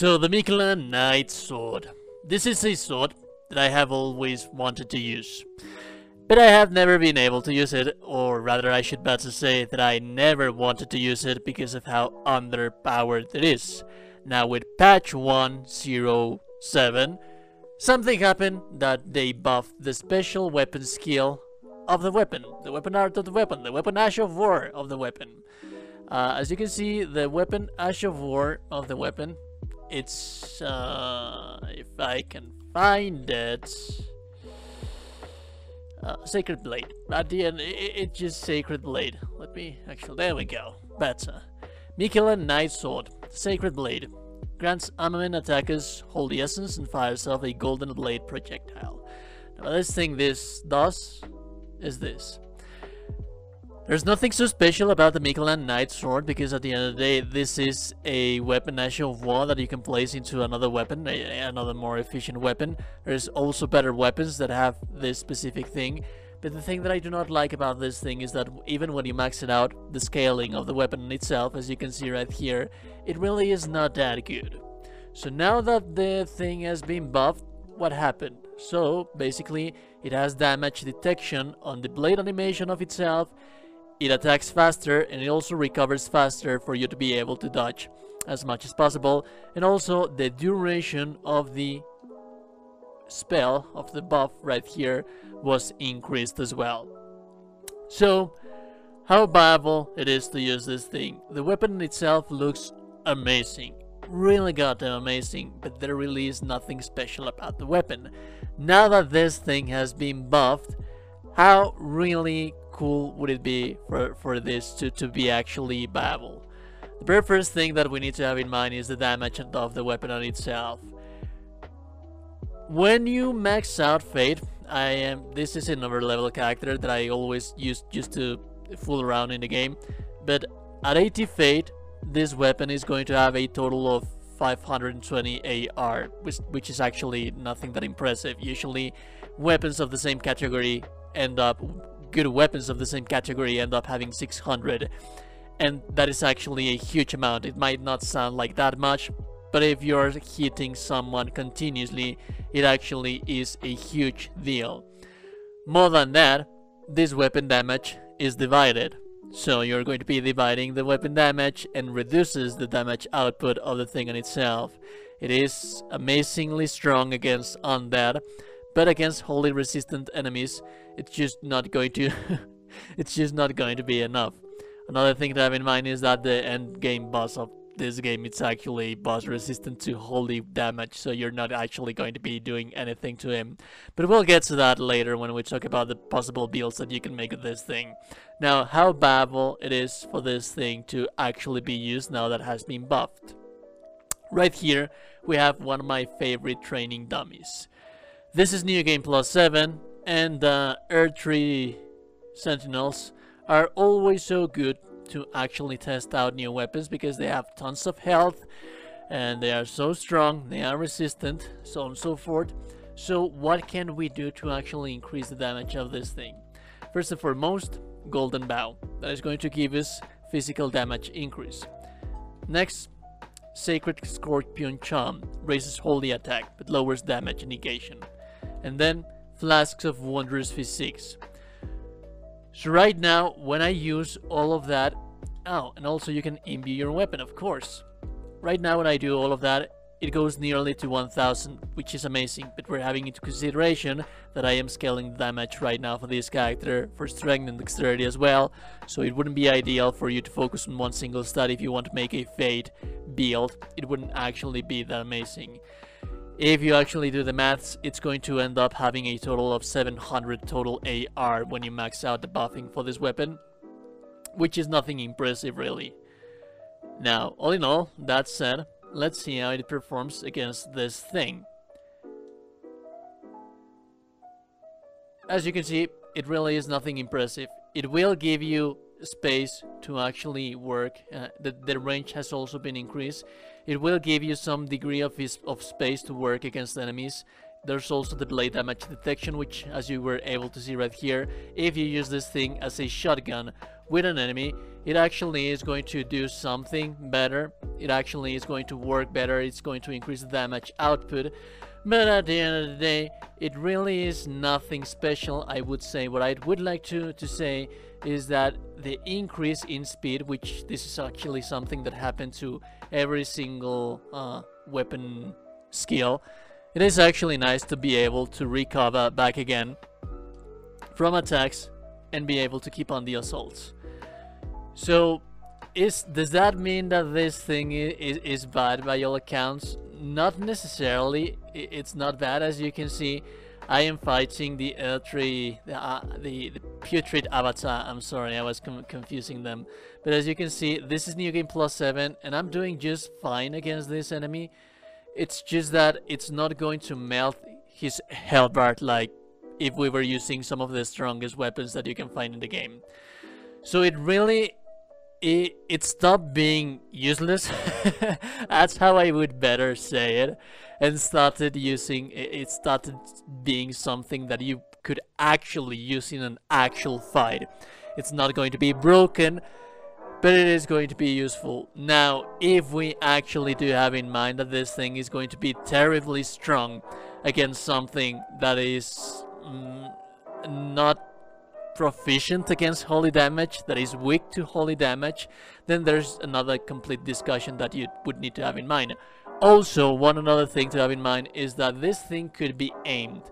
So the Miquella Knight Sword. This is a sword that I have always wanted to use. But I have never been able to use it, or rather I should better say that I never wanted to use it because of how underpowered it is. Now with patch 107, something happened that they buffed the special weapon skill of the weapon art of the weapon, the weapon Ash of War of the weapon. As you can see, the weapon Ash of War of the weapon, it's, if I can find it, Sacred Blade. At the end, it's just Sacred Blade. Let me, actually, there we go, better. Miquella Knight Sword, Sacred Blade. Grants armament attackers Holy Essence and fires off a golden blade projectile. Now this thing this does is this. There's nothing so special about the Miquella Knight Sword because at the end of the day this is a weapon Ash of War that you can place into another weapon, another more efficient weapon. There's also better weapons that have this specific thing. But the thing that I do not like about this thing is that even when you max it out, the scaling of the weapon itself, as you can see right here, it really is not that good. So now that the thing has been buffed, what happened? So basically it has damage detection on the blade animation of itself, it attacks faster, and it also recovers faster for you to be able to dodge as much as possible, and also the duration of the spell of the buff right here was increased as well. So how viable it is to use this thing. The weapon itself looks amazing, really goddamn amazing, but there really is nothing special about the weapon. Now that this thing has been buffed, how really cool would it be for this to be actually viable? The very first thing that we need to have in mind is the damage of the weapon on itself. When you max out Fate, this is an overlevel character that I always use just to fool around in the game, but at 80 Fate, this weapon is going to have a total of 520 AR, which is actually nothing that impressive. Usually weapons of the same category good weapons of the same category end up having 600, and that is actually a huge amount. It might not sound like that much, but if you're hitting someone continuously, it actually is a huge deal. More than that, this weapon damage is divided. So you're going to be dividing the weapon damage and reduces the damage output of the thing in itself. It is amazingly strong against undead, but against wholly resistant enemies, it's just not going to it's just not going to be enough. Another thing to have in mind is that the end game boss of this game, it's actually boss resistant to holy damage, so you're not actually going to be doing anything to him. But we'll get to that later when we talk about the possible builds that you can make with this thing. Now, how viable it is for this thing to actually be used now that it has been buffed. Right here, we have one of my favorite training dummies. This is New Game Plus 7, and Earth 3 Sentinels are always so good to actually test out new weapons because they have tons of health and they are so strong, they are resistant, so on and so forth. So what can we do to actually increase the damage of this thing? First and foremost, Golden Bow. That is going to give us physical damage increase. Next, Sacred Scorpion Charm raises holy attack but lowers damage negation. And then Flasks of Wondrous Physiques. So right now, when I use all of that, and also you can imbue your weapon, of course. Right now when I do all of that, it goes nearly to 1000, which is amazing, but we're having into consideration that I am scaling the damage right now for this character for strength and dexterity as well, so it wouldn't be ideal for you to focus on one single stat if you want to make a Fate build. It wouldn't actually be that amazing. If you actually do the maths, it's going to end up having a total of 700 total AR when you max out the buffing for this weapon, which is nothing impressive really. Now, all in all, that said, let's see how it performs against this thing. As you can see, it really is nothing impressive. It will give you space to actually work. The range has also been increased. It will give you some degree of space to work against enemies. There's also the blade damage detection, which, as you were able to see right here, if you use this thing as a shotgun with an enemy, it actually is going to do something better it actually is going to work better, it's going to increase the damage output, but at the end of the day, it really is nothing special, I would say. What I would like to say is that the increase in speed, which this is actually something that happened to every single weapon skill, it is actually nice to be able to recover back again from attacks and be able to keep on the assaults. So does that mean that this thing is bad by all accounts? Not necessarily. It's not bad. As you can see, I am fighting the putrid avatar. I'm sorry, I was confusing them. But as you can see, this is New Game Plus 7, and I'm doing just fine against this enemy. It's just that it's not going to melt his halberd like if we were using some of the strongest weapons that you can find in the game. So it really... It stopped being useless. That's how I would better say it, and started being something that you could actually use in an actual fight. It's not going to be broken, but it is going to be useful. Now, if we actually do have in mind that this thing is going to be terribly strong against something that is not proficient against holy damage, that is weak to holy damage, then there's another complete discussion that you would need to have in mind. Also, one another thing to have in mind is that this thing could be aimed,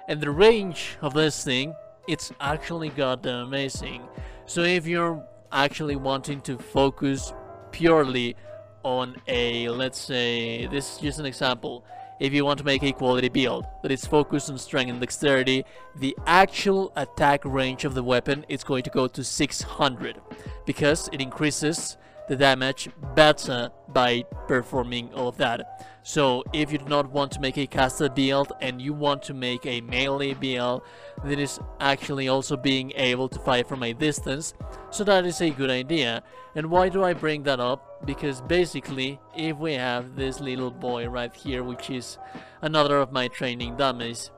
and the range of this thing, it's actually goddamn amazing. So if you're actually wanting to focus purely on a, let's say, this is just an example, if you want to make a quality build that is focused on strength and dexterity, the actual attack range of the weapon is going to go to 600 because it increases the damage better by performing all of that. So if you do not want to make a caster build and you want to make a melee build that is actually also being able to fight from a distance, so that is a good idea. And why do I bring that up? Because basically, if we have this little boy right here, which is another of my training dummies,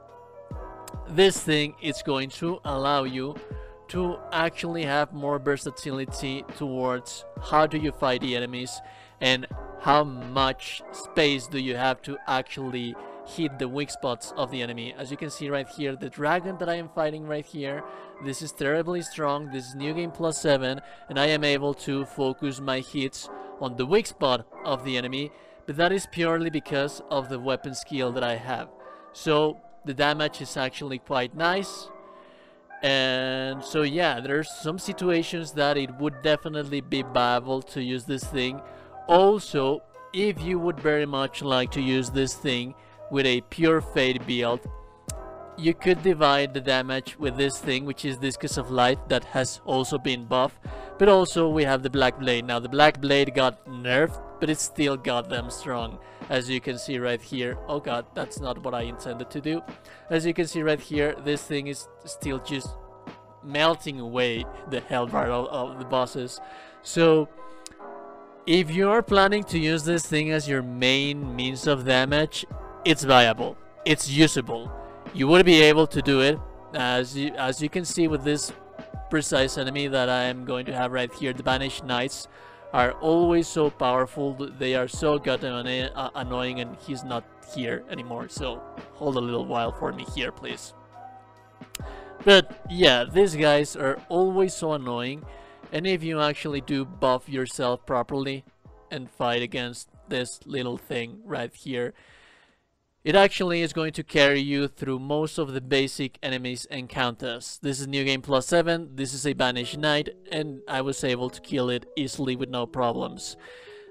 this thing is going to allow you to actually have more versatility towards how do you fight the enemies and how much space do you have to actually hit the weak spots of the enemy. As you can see right here, the dragon that I am fighting right here, this is terribly strong, this is New Game Plus 7, and I am able to focus my hits on the weak spot of the enemy, but that is purely because of the weapon skill that I have. So the damage is actually quite nice. And so yeah, there's some situations that it would definitely be viable to use this thing. Also, if you would very much like to use this thing with a pure fade build, you could divide the damage with this thing, which is Discus of Light, that has also been buffed. But also we have the Black Blade. Now the Black Blade got nerfed, but it's still goddamn strong, as you can see right here. Oh god, that's not what I intended to do. As you can see right here, this thing is still just melting away the halberd of the bosses. So if you're planning to use this thing as your main means of damage, it's viable, it's usable. You would be able to do it, as you can see with this precise enemy that I am going to have right here. The Banished Knights are always so powerful, they are so goddamn annoying, and he's not here anymore, so hold a little while for me here, please. But yeah, these guys are always so annoying, and if you actually do buff yourself properly and fight against this little thing right here, it actually is going to carry you through most of the basic enemies encounters. This is New Game Plus 7, this is a Banished Knight, and I was able to kill it easily with no problems.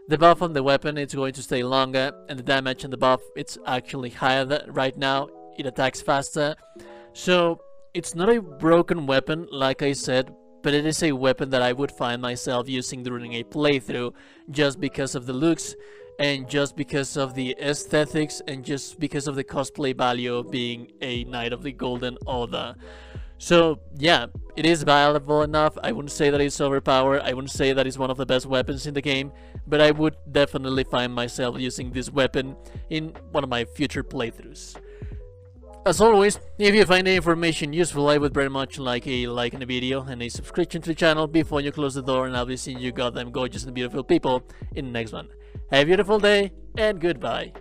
The buff on the weapon, it's going to stay longer, and the damage on the buff, it's actually higher right now. It attacks faster. So it's not a broken weapon, like I said, but it is a weapon that I would find myself using during a playthrough just because of the looks, and just because of the aesthetics, and just because of the cosplay value of being a Knight of the Golden Order. So yeah, it is viable enough. I wouldn't say that it's overpowered, I wouldn't say that it's one of the best weapons in the game, but I would definitely find myself using this weapon in one of my future playthroughs. As always, if you find the information useful, I would very much like a like on the video and a subscription to the channel before you close the door, and I'll be seeing you goddamn gorgeous and beautiful people in the next one. Have a beautiful day, and goodbye.